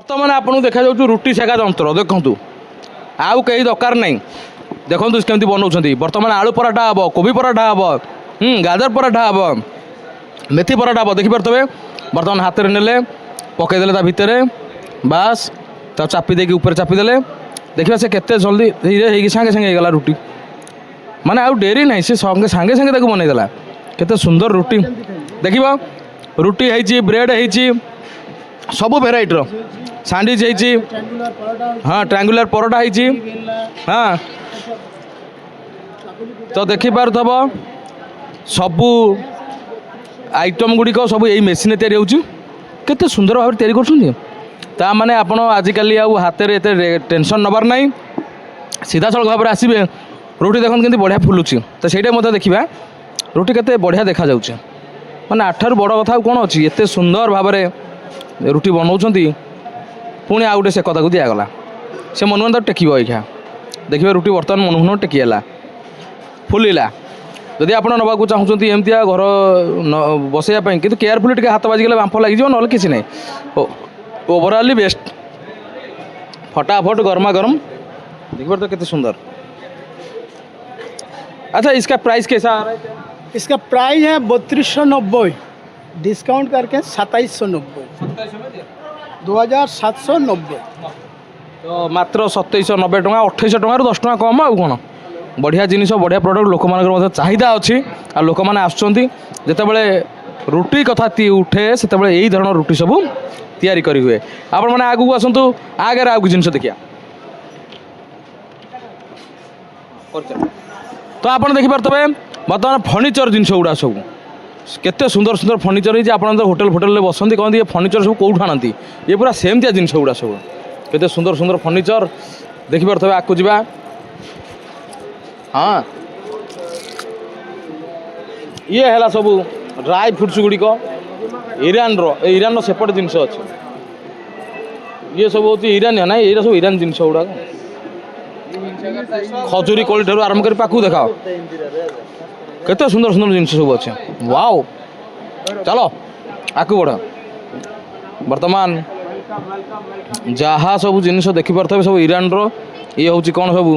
बर्तमान आपको देखा रुटी सेका जंत्र देखु आउ कहीं दरकार नहीं देखो केमती बनाऊँ बर्तमान आलू पराठा हम कोबी पराठा हम गाजर पराठा हम मेथी पराठा हम देखिपे बर्तमान हाथ में ने पकईदे ता भितर बास ता चापी देकी ऊपर चापीदे देखिए से केते जल्दी धीरे सांगे सांगे गला रुटी माने आउ डेरी नहीं से संगे सांगे सांगे बनईदेला केते सुंदर रुटी देख रुटी है ब्रेड है सबू भेराइटर सैंडविच है हाँ ट्रायंगुलर परोटा है हाँ तो देखिपार सबू आइटम गुड़िक सब यही मेसीन तैयारी होची केते सुंदर भाव तैयारी कर माने आपण आजिकल आउ हाथ में एत टेंशन नबार नहीं सीधा सड़क भाव में आसवे रुटी देखते केमती बढ़िया फुलुची तो सहीटा देखा रुटी केते बढ़िया देखा जाउची माने आठारु बड़ कथा कौन अच्छी एत सुंदर भाव में रुटी बनाऊँच पुणी आउ गोटे से कथा को दिगला से मन तो टेक अखा देखिए रुटी बर्तमान मन टेकीला फुलिला जदि आप नवा चाहूँगी एमतिया घर बसैयापाई कि केयरफुली टे हाथ बाजिगले बांफ लगे ना कि ना ओवरऑली बेस्ट फटाफट गर्मा गर्म देखिए तो कितने सुंदर। अच्छा इसका प्राइस कैसा आ रहा है? इसका प्राइस है 3290 डिस्काउंट करके 2790 2790 तो मात्र 2790 टका 2800 टकर 10 टका कम आउ कौन बढ़िया जिनिस बढ़िया प्रोडक्ट लोक मान चाहिदा अच्छी आ लोक मैंने आसुँच जितेबाला रुटी कथा उठे से यही धरण रुटी सब तैयारी करी हुए आपण मैंने आगू आसतु आगे आगे जिन देखिया तो आप देखिपे बर्तमान फर्निचर जिन गुड़ा सब केते सुंदर सुंदर फर्निचर है आप होटेल फोटेल बसती कहते फर्निचर सब कौट आनती ये पूरा सेमतिया जिन गुड़ा सब केते सुंदर सुंदर फर्निचर देखिपे आगू जा हाँ ये है सब ड्राई फ्रुट्स गुड़िक ईरान सेपट जिनस अच्छे ये सब हूँ ईरान है ना ये सब ईरान जिनस गुड़ा खजूरी कोली ठार आरंभ कर पाखु देखाओ केते सुंदर सुंदर जिनस सब अच्छे वाओ चलो आकु बढ़ बर्तमान जहाँ सब जिनस देखिपे सब ईरान ये हूँ कौन सब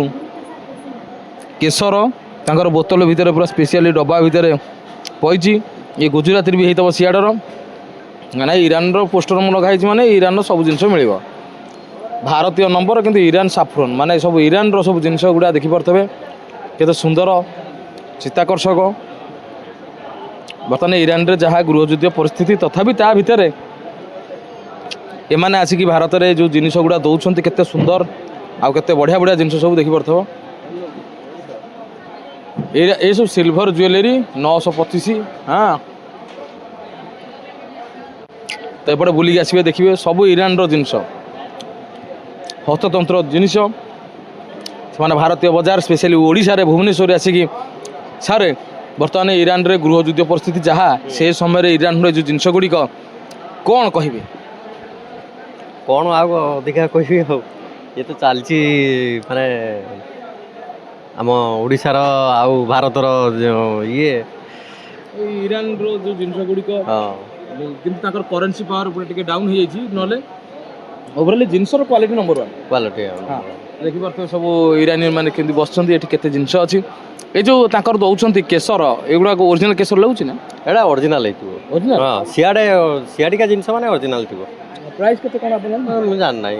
केसर तांकर बोतल भितर पूरा स्पेशली डब्बा भितर पई ये गुजराती भी होता सियाडर ना ईरान पोस्टर में लगाई माने ईरान सब जिन मिल भारतीय नंबर किंतु ईरान साफ्रोन माने सब ईरान सब जिन गुड़ा देखिपे केते सुंदर चित्ताकर्षक बर्तमान ईरान रे जहाँ गृहयुद्ध परिस्थिति तथापि ता भितर एमाने आसिक भारत में जो जिनिस गुड़ा दौरान केते सुंदर आउ केते बढ़िया बढ़िया जिन सब देखिपे ये सब सिल्वर ज्वेलरी 925 हाँ तो एपटे बुलिक आसवे देखिए सब ईरान जिनस हस्ततंत्र जिनिस से भारतीय बजार स्पेशली ओडिशा रे भुवनेश्वर आसिकी सारे बर्तमान ईरान रे गृहयुद्ध परिस्थिति जहाँ से समय ईरान रे जो जिनस गुड़िक कौन कहे कौन अधिका कह ये तो चलती माने आम ओडिशार आउ भारतर ये ईरान रो जो जिनस गुड़िक किंतु करेन्सी पावर पूरा डाउन हो जाए ओवरऑल जिनसर क्वालिटी नंबर 1 क्वालिटी हाँ देखिए सब ईरानी मैंने केमती बसुँच ये केते जिनस अच्छी ये जो दौरान केसर एगुड़ा ओरिजिनल केसर लगुच ना एटा ओरिजिनल है सियाड़े सियाड़िका जिनस माने ओरिजिनल थी प्राइस केते कोन आपन जान नहीं